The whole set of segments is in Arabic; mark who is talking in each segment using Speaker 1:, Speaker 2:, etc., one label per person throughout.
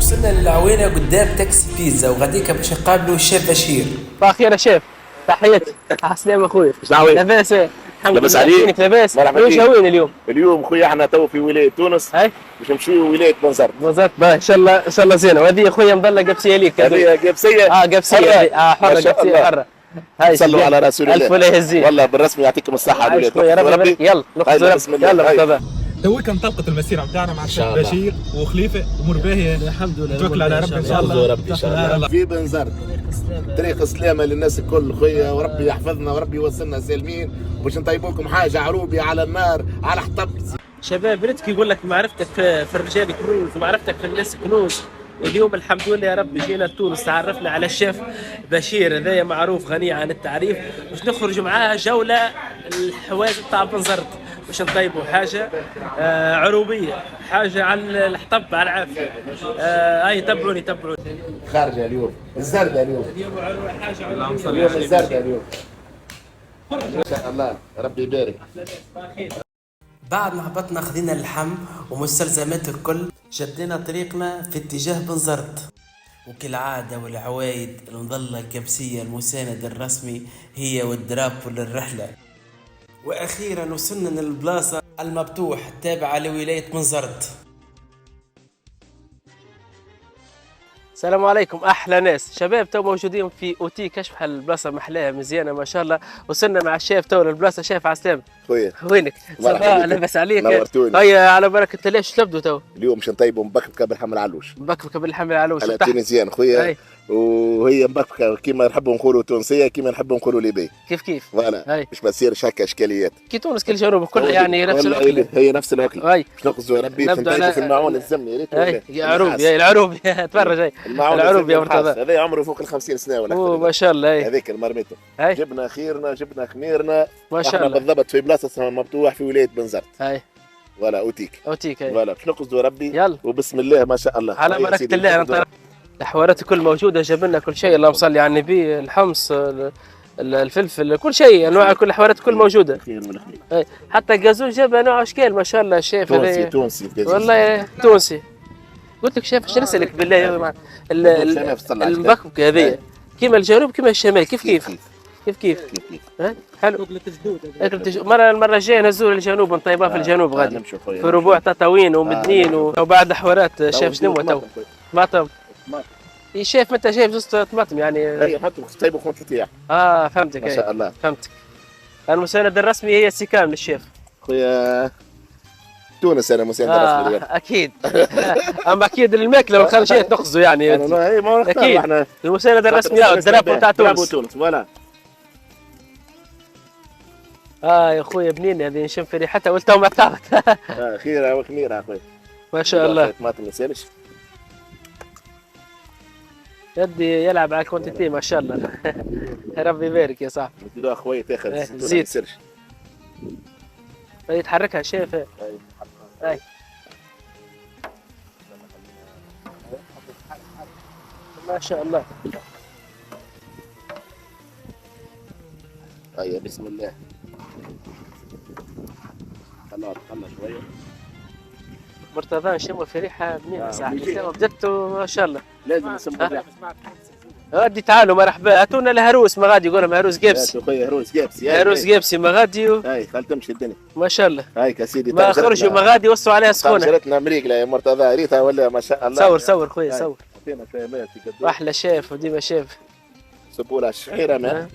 Speaker 1: وصلنا للعوينة قدام تاكسي بيتزا وغاديكا باش نقابلوا الشيف بشير.
Speaker 2: باخير يا شيف، تحياتي. عسلامة اخويا.
Speaker 3: لاباس؟
Speaker 2: الحمد
Speaker 3: لاباس
Speaker 2: لله.
Speaker 3: عليك؟
Speaker 2: كيفك لاباس؟
Speaker 3: مرحبا
Speaker 2: وين جاوين اليوم؟
Speaker 3: اليوم خويا احنا تو في ولايه تونس
Speaker 2: هاي
Speaker 3: باش نمشيو ولايه بنزرت.
Speaker 2: بالضبط. ان شاء الله ان شاء الله زينه. وهذه اخويا مظله قبسيه ليك.
Speaker 3: هذه قبسيه
Speaker 2: قبسيه حره قبسيه حره. هاي
Speaker 3: صلوا على رسول الله.
Speaker 2: الف ولا يهزيك
Speaker 3: والله بالرسمي يعطيكم الصحه
Speaker 2: الولاد. يا ربي يلا نخرجوا.
Speaker 3: بسم الله.
Speaker 2: يلا
Speaker 4: تويك انطلقت المسيره بتاعنا مع الشيخ بشير وخليفه امور باهيه
Speaker 2: الحمد لله.
Speaker 4: توكل على ربي ان شاء الله.
Speaker 3: ربي ان شاء الله في بنزرت طريق السلامه للناس الكل خويا، وربي يحفظنا وربي يوصلنا سالمين باش نطيبوكم حاجه عروبي على النار على حطب.
Speaker 2: شباب ريتك يقول لك معرفتك في الرجال كنوز ومعرفتك في الناس كنوز. اليوم الحمد لله يا ربي جينا لتونس تعرفنا على الشيف بشير، هذايا معروف غني عن التعريف، باش نخرج معاه جوله الحواز بتاع بنزرت باش نطيبوا حاجه عروبيه، حاجه على الحطب على العافيه. هاي تبعوني
Speaker 3: خارجه اليوم الزردة اليوم
Speaker 2: حاجه
Speaker 3: عروبيه اليوم الزردة اليوم ان شاء الله ربي يبارك.
Speaker 1: بعد ما هبطنا خذينا اللحم ومستلزمات الكل شدينا طريقنا في اتجاه بنزرت، وكالعادة والعوايد المظلة الكبسية المساند الرسمي هي والدرابو للرحلة. وأخيرا وصلنا للبلاصة المفتوح التابعة لولاية بنزرت.
Speaker 2: السلام عليكم احلى ناس. شباب تو موجودين في اوتي كشف البلاصه محلاها مزيانه ما شاء الله. وصلنا مع الشيف تو للبلاصه. شيف عسلام
Speaker 3: خويا
Speaker 2: وينك؟ صباح لاباس عليك؟
Speaker 3: نورتوني.
Speaker 2: هيا على بركه الله. ايش تبدو تو؟
Speaker 3: اليوم باش نطيبوا مبكبكه بالحمل علوش.
Speaker 2: مبكبكه بالحمل علوش
Speaker 3: على تونسيان خويا، وهي مبكبكه كيما نحبوا نقولوا تونسيه كيما نحبوا نقولوا ليبي.
Speaker 2: كيف
Speaker 3: فوالا باش ما تصيرش هكا اشكاليات.
Speaker 2: كي تونس كل جنوب كلها يعني نفس الاكل.
Speaker 3: هي نفس الاكل. باش نقصدوا ربي
Speaker 2: نبدا
Speaker 3: في المعون الزمني يا ريت.
Speaker 2: العروبي العروبي تفرج.
Speaker 3: العروبي يا مرتضى هذا عمره فوق ال 50 سنه ولا
Speaker 2: اكثر. ما شاء الله.
Speaker 3: هذيك المرميته جبنا خيرنا جبنا خميرنا
Speaker 2: ما شاء الله.
Speaker 3: بالضبط في بلاصه اسمها مفتوح في ولايه بنزرت. ولا اوتيك
Speaker 2: ولا
Speaker 3: باش نقصدوا ربي.
Speaker 2: يلا
Speaker 3: وبسم الله ما شاء الله
Speaker 2: على بركه الله. الحوارات كل موجوده، جاب لنا كل شيء. اللهم صل على النبي. الحمص الفلفل كل شيء انواع كل الحوارات كل موجوده. حتى الجازون جاب انواع اشكال ما شاء الله. الشيف
Speaker 3: تونسي
Speaker 2: والله تونسي. قلت لك شيف ايش نسالك بالله المبكبكه هذه كيما الجنوب كيما الشمال كيف حلو. المره الجايه نزول الجنوب نطيبها في الجنوب غادي في ربوع تطاوين ومدنين وبعد حوارات. شاف شنو تو؟ طماطم. شايف انت شايف زوز طماطم يعني
Speaker 3: اي حطوا طيبوا خمس تياح.
Speaker 2: فهمتك.
Speaker 3: ما شاء الله
Speaker 2: فهمتك. المساند الرسمي هي السكام للشيف
Speaker 3: خويا تونس. انا مساند رسمي
Speaker 2: اكيد. اما اكيد الماكله والخارجيات نقصدوا يعني
Speaker 3: اكيد احنا
Speaker 2: المساند الرسمي الدرابو تاع تونس.
Speaker 3: فوالا.
Speaker 2: يا خويا بنين هذه نشم في ريحتها ولتو ما تعرف.
Speaker 3: خيرها وخميرها خويا
Speaker 2: ما شاء الله.
Speaker 3: طماطم ما يسالش
Speaker 2: يدي يلعب على كونتيتي ما شاء الله. ربي يبارك يا صاحبي.
Speaker 3: زيدوا اخويا تاخذ
Speaker 2: زيد يتحركها شايف. اي ما شاء الله.
Speaker 3: هيا بسم الله. خلاص شويه.
Speaker 2: مرتضى نشموا في ريحه بنينه صاحبي. بدته ما شاء الله.
Speaker 3: لازم نسموا الريحه.
Speaker 2: غادي تعالوا مرحبا. هاتونا الهروس ما غادي يقولوا هروس قابسي. هروس قابسي ما غادي.
Speaker 3: هاي خل تمشي الدنيا
Speaker 2: ما شاء الله.
Speaker 3: هاي سيدي
Speaker 2: ما خرجوا ما غادي يوصوا عليها سخونه.
Speaker 3: شرتنا مريقله يا مرتضى ريتها ولا ما شاء الله.
Speaker 2: صور خويا صور.
Speaker 3: اعطينا شويه ماء في قدوه.
Speaker 2: احلى شيف وديما شيف.
Speaker 3: صبوا لها الشعيره ماء.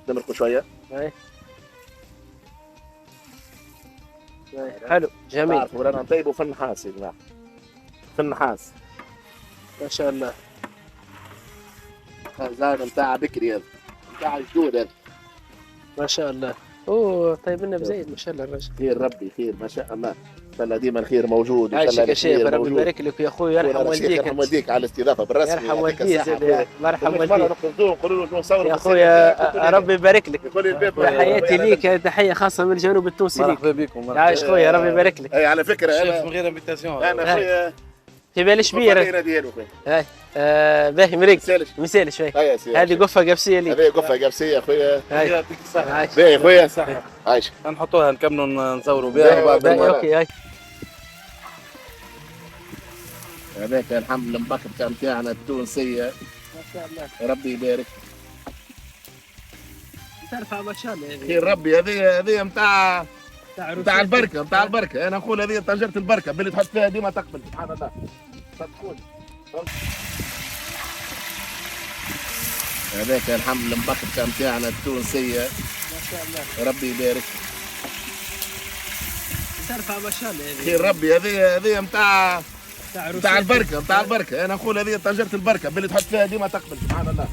Speaker 3: نمرقوا شويه.
Speaker 2: حلو جميل.
Speaker 3: تعرفوا رانا نطيبوا في النحاس يا جماعه. في النحاس
Speaker 2: ما شاء الله.
Speaker 3: زاد نتاع بكري هذا نتاع الجدود هذا
Speaker 2: ما شاء الله. طيب لنا بزيد ما شاء الله الرجل.
Speaker 3: خير ربي خير ما شاء الله. ان شاء الله ديما الخير موجود.
Speaker 2: ان شاء الله يا شيخ ربي يبارك لك يا اخوي. يرحم والديك.
Speaker 3: يرحم والديك على الاستضافه بالرسمي.
Speaker 2: يرحم والديك مرحبا والديك
Speaker 3: نقولوا له نصور
Speaker 2: يا اخويا. ربي يبارك لك. تحياتي ليك تحيه خاصه من الجنوب التونسي ليك.
Speaker 5: مرحبا بكم.
Speaker 2: عايش خويا ربي يبارك لك.
Speaker 3: اي على فكره
Speaker 5: انا من غير انفيتاسيون.
Speaker 3: انا خويا
Speaker 2: في بالي شبير. باهي مريق مثال شوي. هذه قفه قبسيه ليك.
Speaker 3: هذه قفه قبسيه خويا.
Speaker 5: يعطيك الصحه.
Speaker 3: باهي خويا عايش.
Speaker 5: نحطوها نكملوا نصوروا بها.
Speaker 2: اوكي.
Speaker 3: هذاك الحمل المبكبكه نتاعنا التونسيه.
Speaker 2: ما شاء الله.
Speaker 3: ربي يبارك.
Speaker 2: ترفع ما شاء الله هذه.
Speaker 3: خير ربي. هذه نتاع
Speaker 2: تاع
Speaker 3: البركه، نتاع البركه. انا نقول هذه طنجره البركه، باللي تحط فيها ديما تقبل سبحان الله. صدقوني. هذاك الحمل المبكبكه نتاعنا التونسيه.
Speaker 2: ما شاء الله.
Speaker 3: ربي يبارك.
Speaker 2: ترفع ما شاء الله هذه.
Speaker 3: خير ربي. هذه نتاع البركه، نتاع البركه. انا نقول هذه طنجره البركه، باللي تحط فيها ديما تقبل سبحان الله.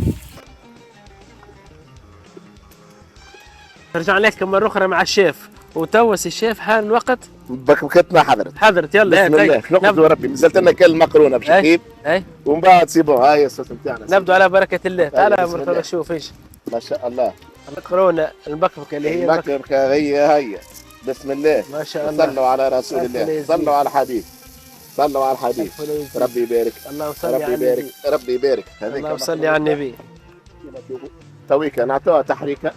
Speaker 2: نرجع لك مرة أخرى مع الشيف، وتوس الشيف حان الوقت.
Speaker 3: بكبكتنا حضرت
Speaker 2: يلا.
Speaker 3: بسم الله. نقضوا ربي. نزلت لنا كل مقرونه باش نجيب
Speaker 2: أي
Speaker 3: ومن بعد سيبون. هاي الصوت نتاعنا.
Speaker 2: نبدو على بركة الله. تعال
Speaker 3: بسم الله.
Speaker 2: مرة شوف ايش
Speaker 3: ما شاء الله.
Speaker 2: المقرونة المبكبكة اللي هي
Speaker 3: المكبكه هي. بسم الله.
Speaker 2: ما شاء الله.
Speaker 3: صلوا على رسول الله، صلوا على الحبيب، صلوا على الحبيب. ربي يبارك.
Speaker 2: اللهم صل
Speaker 3: ربي
Speaker 2: على
Speaker 3: يبارك.
Speaker 2: النبي.
Speaker 3: ربي يبارك.
Speaker 2: اللهم صل على النبي.
Speaker 3: تويكا نعطوها تحريكه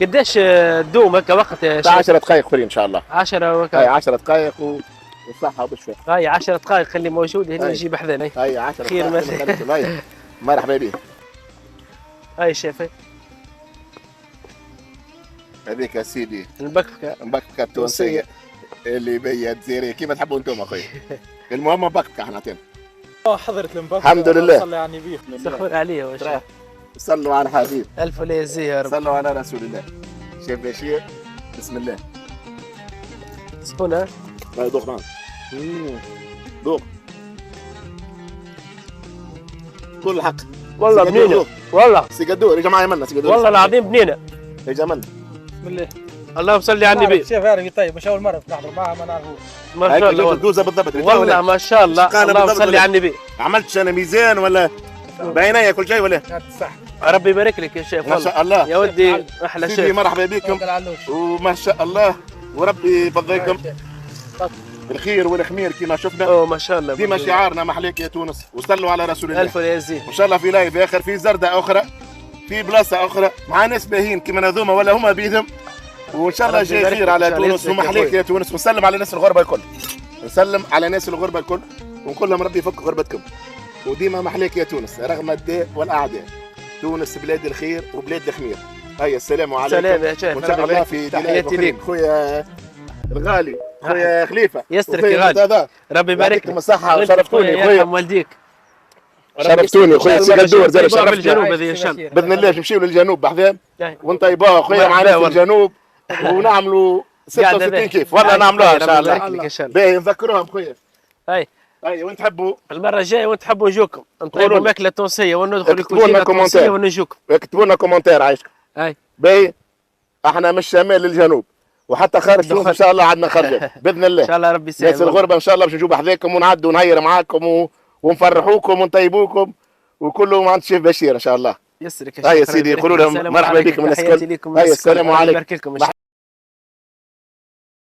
Speaker 2: قديش تدوم هكا وقت يا
Speaker 3: بتاع
Speaker 2: شيخ؟
Speaker 3: 10 دقائق اخرين ان شاء الله.
Speaker 2: 10
Speaker 3: هاي
Speaker 2: وقت.
Speaker 3: 10 دقائق وصحه وبشوي.
Speaker 2: هاي 10 دقائق خلي موجود هنا
Speaker 3: هاي.
Speaker 2: يجيب حذانا.
Speaker 3: هاي 10
Speaker 2: خير
Speaker 3: دقائق. هاي مرحبا بك.
Speaker 2: هاي الشيف
Speaker 3: هذيك يا سيدي
Speaker 2: المبكبكة
Speaker 3: مبكبكه التونسيه اللي بيا جزيريه كيما تحبوا انتم اخوي. المهم مبكبكه احنا عطينا.
Speaker 4: حضرت المبكبكه.
Speaker 3: الحمد لله.
Speaker 4: صلي على النبي.
Speaker 2: سخور عليه واش.
Speaker 3: صلوا على الحبيب،
Speaker 2: ألف ولا يزيه يا رب.
Speaker 3: صلوا على رسول الله. شيف بشير بسم الله.
Speaker 2: سخون ها؟
Speaker 3: هاي دوق معنا. دوق كل الحق.
Speaker 2: والله
Speaker 3: سيقدور
Speaker 2: بنينة
Speaker 3: دوق.
Speaker 2: والله
Speaker 3: سيقدور يا جماعه يمنا سيقدور.
Speaker 2: والله العظيم بنينة.
Speaker 3: يا جماعه
Speaker 4: بسم الله.
Speaker 2: اللهم صل على النبي.
Speaker 4: شيف عربي طيب، مش اول مره نحضر معها ما نعرفوش.
Speaker 2: ما شاء الله
Speaker 3: هاي
Speaker 2: والله.
Speaker 3: الدوزه بالضبط.
Speaker 2: والله ما شاء الله.
Speaker 3: قال
Speaker 2: اللهم
Speaker 3: بالضبط
Speaker 2: صل على النبي.
Speaker 3: عملتش انا ميزان ولا باينه كل شيء ولا؟
Speaker 4: هات صح.
Speaker 2: ربي يبارك لك يا شيف
Speaker 3: ما
Speaker 2: والله.
Speaker 3: شاء الله.
Speaker 2: يا ودي احلى
Speaker 3: سيدي
Speaker 2: شيف.
Speaker 3: مرحبا بكم وما شاء الله وربي يفضلكم الخير والخمير كما شفنا.
Speaker 2: اوه ما شاء الله.
Speaker 3: ديما شعارنا محليك يا تونس وصلوا على رسول الله.
Speaker 2: ألف ولا يزيه.
Speaker 3: وان شاء الله في لايف اخر في زردة اخرى في بلاصه اخرى مع ناس باهين كما هذوما ولا هما بيدهم. وان شاء الله
Speaker 2: ربي
Speaker 3: جاي
Speaker 2: يبارك
Speaker 3: خير
Speaker 2: لك
Speaker 3: على
Speaker 2: إن شاء الله
Speaker 3: تونس
Speaker 2: يسلمك يا
Speaker 3: ومحليك
Speaker 2: أخوي.
Speaker 3: يا تونس. ونسلم على ناس الغربه الكل، نسلم على ناس الغربه الكل ونقول لهم ربي يفك غربتكم. وديما محليك يا تونس رغم الداء والاعداء. تونس بلاد الخير وبلاد الخمير. هيا السلام عليكم.
Speaker 2: سلام يا شيخ.
Speaker 3: وان شاء الله في
Speaker 2: تحياتي ليك
Speaker 3: خويا الغالي خويا خليفه.
Speaker 2: يسترك يا غالي. ربي يبارك
Speaker 3: يعطيكم
Speaker 2: لك.
Speaker 3: الصحه
Speaker 2: وأنت
Speaker 3: وشرفتوني
Speaker 2: خويا
Speaker 3: خويا.
Speaker 2: يرحم والديك.
Speaker 3: شرفتوني خويا سيقدور زاد شرفتني.
Speaker 2: بالجنوب هذه ان شاء الله.
Speaker 3: باذن الله نمشيو للجنوب بحذا
Speaker 2: طيب.
Speaker 3: ونطيبوها خويا معنا في الجنوب ونعملوا 66 كيف والله نعملوها ان شاء
Speaker 2: الله.
Speaker 3: الله.
Speaker 2: ان شاء الله.
Speaker 3: باهي نذكروهم خويا.
Speaker 2: هاي
Speaker 3: اي وين تحبوا
Speaker 2: المره الجايه وين تحبوا نجوكم نطيبوا
Speaker 3: قولوا لي.
Speaker 2: الماكله التونسيه وندخل
Speaker 3: اكتبوا لنا
Speaker 2: الكوزينه التونسيه
Speaker 3: كومنتار.
Speaker 2: ونجوكم.
Speaker 3: اكتبوا لنا كومنتار عايشكم.
Speaker 2: هاي
Speaker 3: باهي احنا من الشمال للجنوب وحتى خارج تونس ان شاء الله عندنا خرجات باذن الله.
Speaker 2: ان شاء الله ربي يسهل.
Speaker 3: ناس الغربه ان شاء الله باش نجوا بحذاكم ونعدوا ونهير معاكم ونفرحوكم ونطيبوكم وكله مع الشيف بشير ان شاء الله.
Speaker 2: يسرك يا
Speaker 3: هيا
Speaker 2: شيخ.
Speaker 3: سيدي قولوا لهم مرحبا بكم الناس
Speaker 2: تحياتي
Speaker 3: الكل.
Speaker 2: لكم.
Speaker 3: هيا السلام عليكم.
Speaker 2: يبارك لكم.